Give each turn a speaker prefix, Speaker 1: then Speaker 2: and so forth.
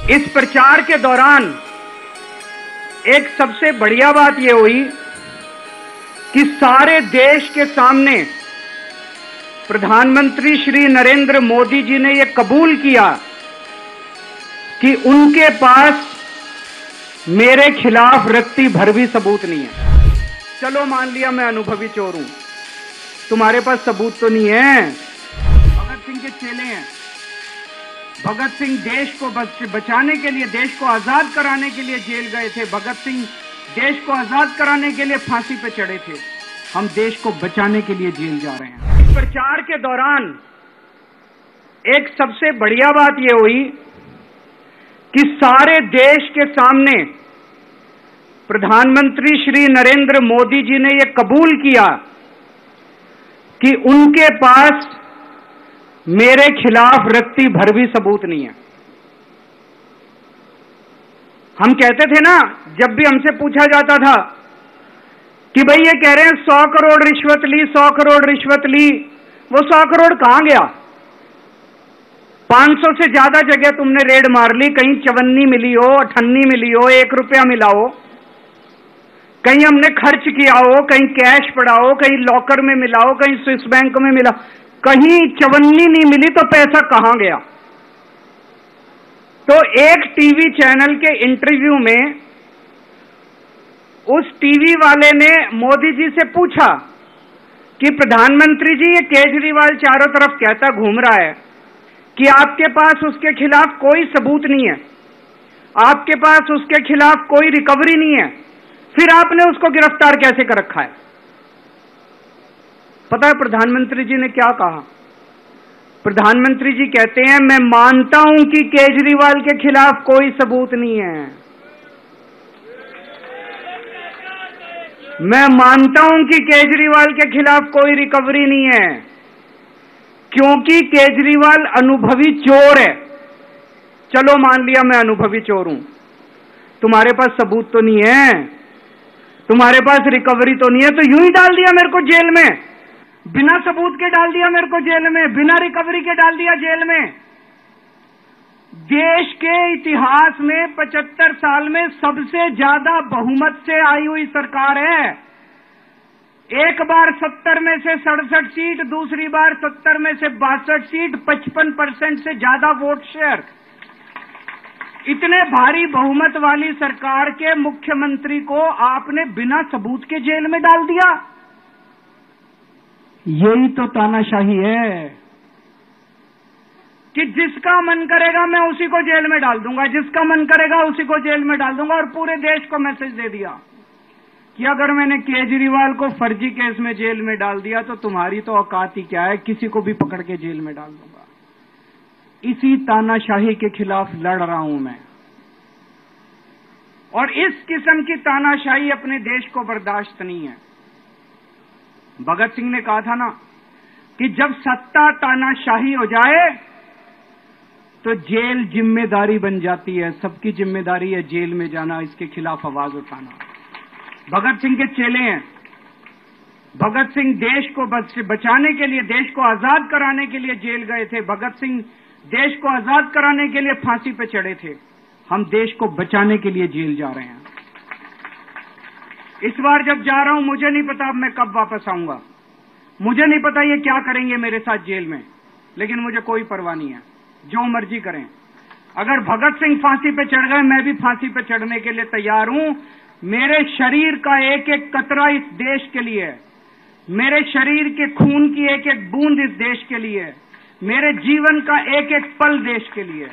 Speaker 1: इस प्रचार के दौरान एक सबसे बढ़िया बात यह हुई कि सारे देश के सामने प्रधानमंत्री श्री नरेंद्र मोदी जी ने यह कबूल किया कि उनके पास मेरे खिलाफ रत्ती भर भी सबूत नहीं है। चलो मान लिया मैं अनुभवी चोर हूं, तुम्हारे पास सबूत तो नहीं है। भगत सिंह के चेले हैं। भगत सिंह देश को बचाने के लिए, देश को आजाद कराने के लिए जेल गए थे। भगत सिंह देश को आजाद कराने के लिए फांसी पे चढ़े थे। हम देश को बचाने के लिए जेल जा रहे हैं। इस प्रचार के दौरान एक सबसे बढ़िया बात यह हुई कि सारे देश के सामने प्रधानमंत्री श्री नरेंद्र मोदी जी ने यह कबूल किया कि उनके पास मेरे खिलाफ रत्ती भर भी सबूत नहीं है। हम कहते थे ना, जब भी हमसे पूछा जाता था कि भाई ये कह रहे हैं 100 करोड़ रिश्वत ली, 100 करोड़ रिश्वत ली, वो 100 करोड़ कहां गया? 500 से ज्यादा जगह तुमने रेड मार ली, कहीं चवन्नी मिली हो, अठन्नी मिली हो, 1 रुपया मिला हो, कहीं हमने खर्च किया हो, कहीं कैश पड़ा हो, कहीं लॉकर में मिला हो, कहीं स्विस बैंक में मिला, कहीं चवन्नी नहीं मिली तो पैसा कहां गया? तो एक टीवी चैनल के इंटरव्यू में उस टीवी वाले ने मोदी जी से पूछा कि प्रधानमंत्री जी, ये केजरीवाल चारों तरफ कहता घूम रहा है कि आपके पास उसके खिलाफ कोई सबूत नहीं है, आपके पास उसके खिलाफ कोई रिकवरी नहीं है, फिर आपने उसको गिरफ्तार कैसे कर रखा है? पता है प्रधानमंत्री जी ने क्या कहा? प्रधानमंत्री जी कहते हैं, मैं मानता हूं कि केजरीवाल के खिलाफ कोई सबूत नहीं है, मैं मानता हूं कि केजरीवाल के खिलाफ कोई रिकवरी नहीं है, क्योंकि केजरीवाल अनुभवी चोर है। चलो मान लिया मैं अनुभवी चोर हूं, तुम्हारे पास सबूत तो नहीं है, तुम्हारे पास रिकवरी तो नहीं है, तो यूं ही डाल दिया मेरे को जेल में, बिना सबूत के डाल दिया मेरे को जेल में, बिना रिकवरी के डाल दिया जेल में। देश के इतिहास में 75 साल में सबसे ज्यादा बहुमत से आई हुई सरकार है। एक बार 70 में से 67 सीट, दूसरी बार 70 में से 62 सीट, 55% से ज्यादा वोट शेयर। इतने भारी बहुमत वाली सरकार के मुख्यमंत्री को आपने बिना सबूत के जेल में डाल दिया। यही तो तानाशाही है कि जिसका मन करेगा मैं उसी को जेल में डाल दूंगा, जिसका मन करेगा उसी को जेल में डाल दूंगा। और पूरे देश को मैसेज दे दिया कि अगर मैंने केजरीवाल को फर्जी केस में जेल में डाल दिया तो तुम्हारी तो औकात ही क्या है, किसी को भी पकड़ के जेल में डाल दूंगा। इसी तानाशाही के खिलाफ लड़ रहा हूं मैं, और इस किस्म की तानाशाही अपने देश को बर्दाश्त नहीं है। भगत सिंह ने कहा था ना कि जब सत्ता तानाशाही हो जाए तो जेल जिम्मेदारी बन जाती है, सबकी जिम्मेदारी है जेल में जाना, इसके खिलाफ आवाज उठाना। भगत सिंह के चेले हैं। भगत सिंह देश को बचाने के लिए, देश को आजाद कराने के लिए जेल गए थे। भगत सिंह देश को आजाद कराने के लिए फांसी पे चढ़े थे। हम देश को बचाने के लिए जेल जा रहे हैं। इस बार जब जा रहा हूं, मुझे नहीं पता अब मैं कब वापस आऊंगा, मुझे नहीं पता ये क्या करेंगे मेरे साथ जेल में, लेकिन मुझे कोई परवाह नहीं है, जो मर्जी करें। अगर भगत सिंह फांसी पे चढ़ गए, मैं भी फांसी पे चढ़ने के लिए तैयार हूं। मेरे शरीर का एक एक कतरा इस देश के लिए, मेरे शरीर के खून की एक एक बूंद इस देश के लिए, मेरे जीवन का एक एक पल देश के लिए।